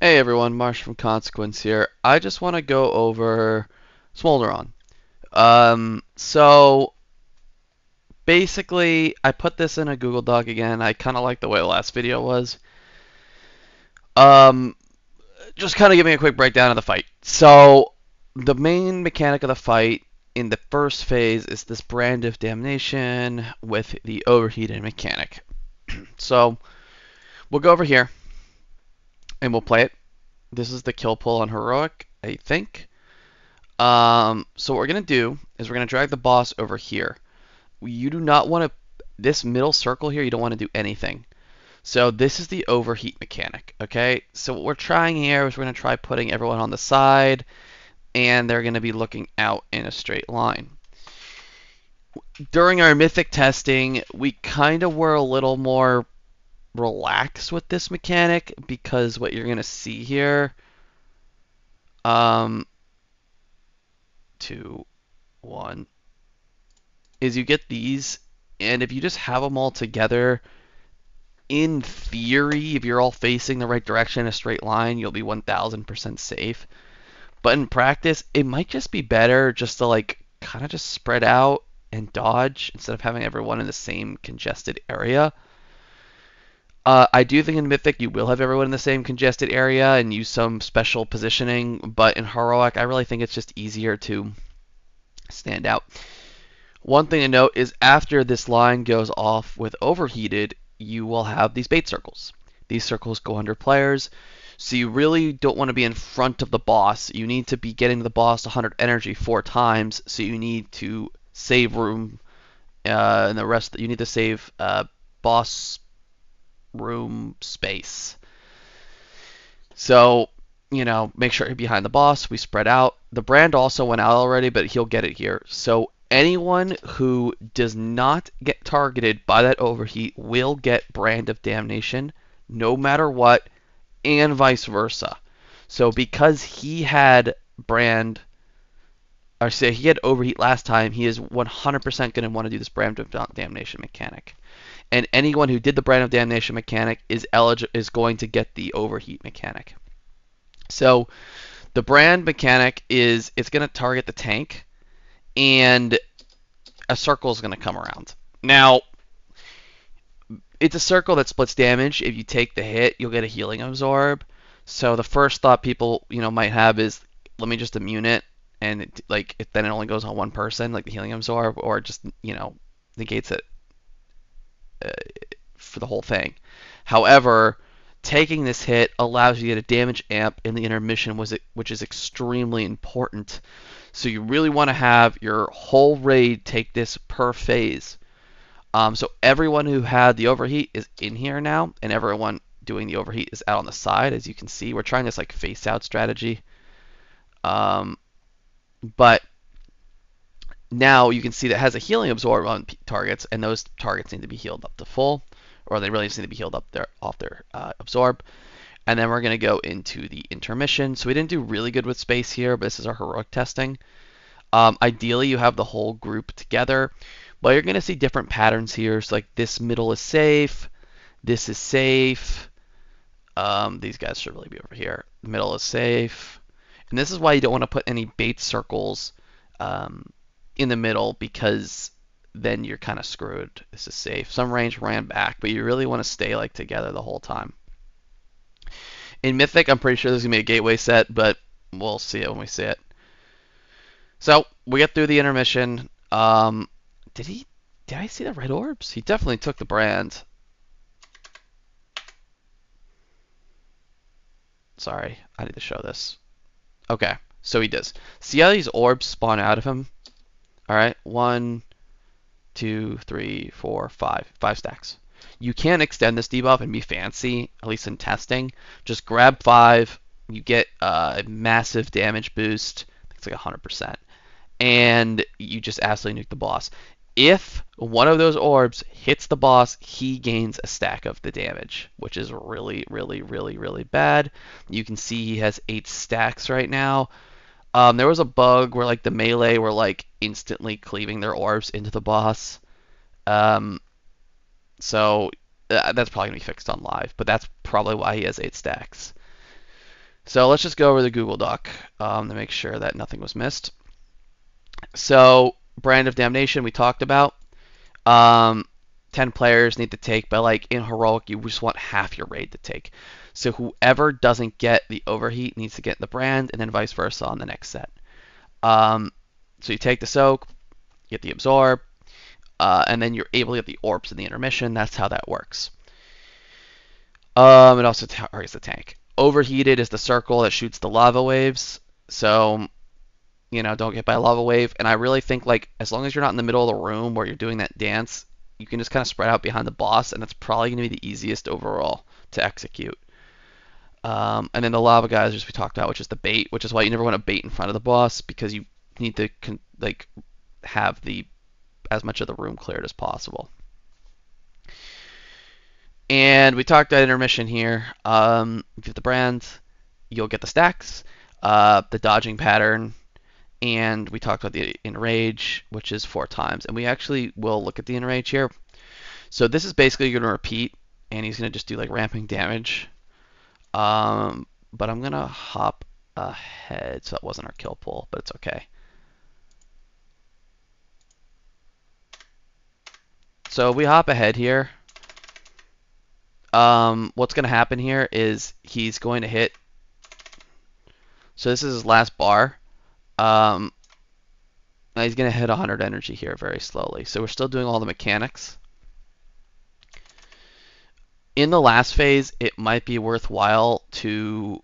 Hey everyone, Marsh from Consequence here. I just want to go over Smolderon. So basically, I put this in a Google Doc again. I kind of like the way the last video was. Um, just kind of giving a quick breakdown of the fight. So the main mechanic of the fight in the first phase is this brand of damnation with the overheated mechanic. So we'll go over here and we'll play it. This is the kill pull on heroic, I think. So what we're gonna do is we're gonna drag the boss over here. You do not want to, this middle circle here, you don't want to do anything. So this is the overheat mechanic, okay? So what we're trying here is we're gonna try putting everyone on the side, and they're gonna be looking out in a straight line. During our mythic testing, we kind of were a little more relaxed with this mechanic because what you're gonna see here, um, 2, 1, is you get these, and if you just have them all together, in theory, if you're all facing the right direction in a straight line, you'll be 1000% safe. But in practice, it might just be better just to like kind of just spread out and dodge instead of having everyone in the same congested area. I do think in Mythic you will have everyone in the same congested area and use some special positioning, but in Heroic, I really think it's just easier to stand out. One thing to note is after this line goes off with overheated, you will have these bait circles. These circles go under players, so you really don't want to be in front of the boss. You need to be getting the boss 100 energy 4 times, so you need to save room, and the rest you need to save boss room space. So, make sure you're behind the boss. We spread out. The brand also went out already, but he'll get it here. So anyone who does not get targeted by that overheat will get brand of damnation, no matter what, and vice versa. So because he had brand, or say he had overheat last time, he is 100% going to want to do this brand of damnation mechanic. And anyone who did the brand of damnation mechanic is going to get the overheat mechanic. So the brand mechanic is it's going to target the tank, and a circle is going to come around. Now, it's a circle that splits damage. If you take the hit, you'll get a healing absorb. So the first thought people might have is, let me just immune it, and then it only goes on one person, like the healing absorb, or just negates it uh, for the whole thing. However, taking this hit allows you to get a damage amp in the intermission, which is extremely important. So you really want to have your whole raid take this per phase. So everyone who had the overheat is in here now, and everyone doing the overheat is out on the side. As you can see, we're trying this like face out strategy. But now you can see that it has a healing absorb on targets, and those targets need to be healed up to full, or they really just need to be healed up off their absorb. And then we're going to go into the intermission. So we didn't do really good with space here, but this is our heroic testing. Ideally, you have the whole group together, but you're going to see different patterns here. So like this middle is safe, this is safe. These guys should really be over here. The middle is safe. And this is why you don't want to put any bait circles in the middle, because then you're kind of screwed. This is safe. Some range ran back, but you really want to stay like together the whole time. In Mythic, I'm pretty sure there's going to be a gateway set, but we'll see it when we see it. So we get through the intermission. Did he? Did I see the red orbs? He definitely took the brand. Sorry, I need to show this. Okay, so he does. See how these orbs spawn out of him? All right, 1, 2, 3, 4, 5. 5 stacks. You can extend this debuff and be fancy, at least in testing. Just grab 5. You get a massive damage boost. It's like 100%. And you just absolutely nuke the boss. If one of those orbs hits the boss, he gains a stack of the damage, which is really, really, really, really bad. You can see he has 8 stacks right now. There was a bug where like the melee were like instantly cleaving their orbs into the boss. Um, so that's probably gonna be fixed on live, but that's probably why he has 8 stacks. So let's just go over the Google Doc to make sure that nothing was missed. So Brand of Damnation we talked about. Um, 10 players need to take, but like in Heroic, you just want half your raid to take. So whoever doesn't get the Overheat needs to get the Brand, and then vice versa on the next set. Um, so you take the Soak, get the Absorb, and then you're able to get the Orbs in the intermission. That's how that works. It also targets the tank. Overheated is the circle that shoots the lava waves. So, don't get by a lava wave. And I really think, like, as long as you're not in the middle of the room where you're doing that dance, you can just kind of spread out behind the boss, and that's probably going to be the easiest overall to execute. And then the lava geysers we talked about, which is the bait, which is why you never want to bait in front of the boss, because you need to have the as much of the room cleared as possible. And we talked about intermission here. Get the brand, you'll get the stacks, the dodging pattern, and we talked about the enrage, which is 4 times. And we actually will look at the enrage here. So this is basically going to repeat, and he's going to just do like ramping damage. But I'm going to hop ahead, so that wasn't our kill pool, but it's okay. So we hop ahead here. What's going to happen here is he's going to hit. So this is his last bar. He's going to hit 100 energy here very slowly. So we're still doing all the mechanics. In the last phase, it might be worthwhile to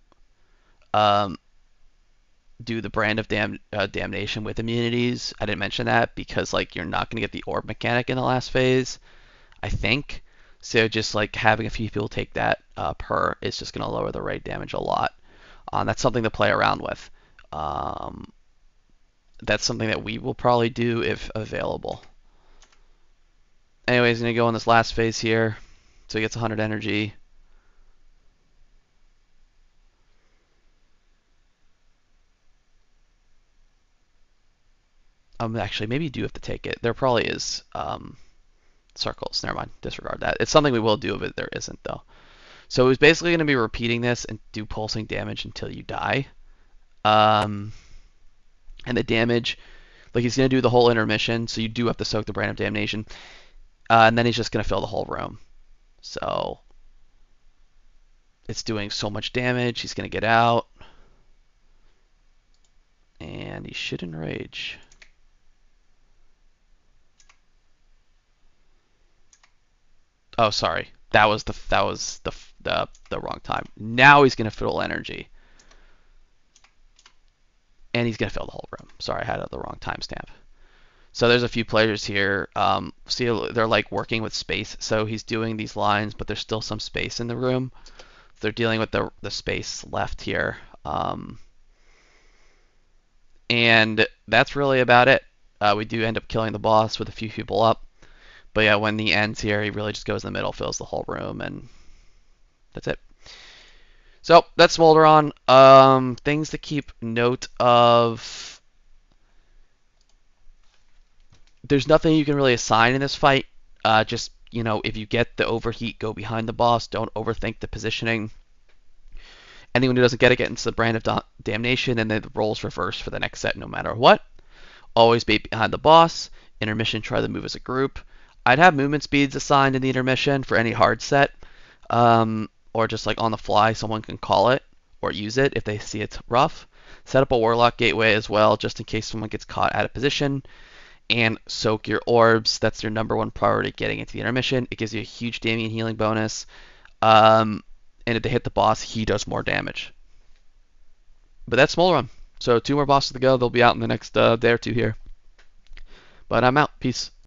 do the Brand of Damnation with immunities. I didn't mention that because like you're not going to get the orb mechanic in the last phase, I think. So just like having a few people take that per is just going to lower the raid damage a lot. That's something to play around with. That's something that we will probably do if available. Anyways, going to go in this last phase here. So he gets 100 energy. Actually, maybe you do have to take it. There probably is circles. Never mind. Disregard that. It's something we will do, but there isn't, though. So he's basically going to be repeating this and do pulsing damage until you die. And the damage, like he's going to do the whole intermission, so you do have to soak the Brand of Damnation. And then he's just going to fill the whole room. So it's doing so much damage. He's going to get out. And he should enrage. Oh, sorry. That was the wrong time. Now he's going to fill energy. And he's going to fill the whole room. Sorry, I had the wrong timestamp. So there's a few players here. See, they're like working with space. So he's doing these lines, but there's still some space in the room. They're dealing with the space left here. And that's really about it. We do end up killing the boss with a few people up. But yeah, when he ends here, he really just goes in the middle, fills the whole room, and that's it. So that's Smolderon. Things to keep note of. There's nothing you can really assign in this fight. Just, if you get the overheat, go behind the boss. Don't overthink the positioning. Anyone who doesn't get it gets into the Brand of Damnation, and then the roles reverse for the next set no matter what. Always be behind the boss. Intermission, try to move as a group. I'd have movement speeds assigned in the intermission for any hard set, or just like on the fly, someone can call it or use it if they see it's rough. Set up a Warlock gateway as well, just in case someone gets caught out of position. And soak your orbs. That's your number one priority getting into the intermission. It gives you a huge damage healing bonus. And if they hit the boss, he does more damage. But that's Smolderon. So 2 more bosses to go. They'll be out in the next day or 2 here. But I'm out. Peace.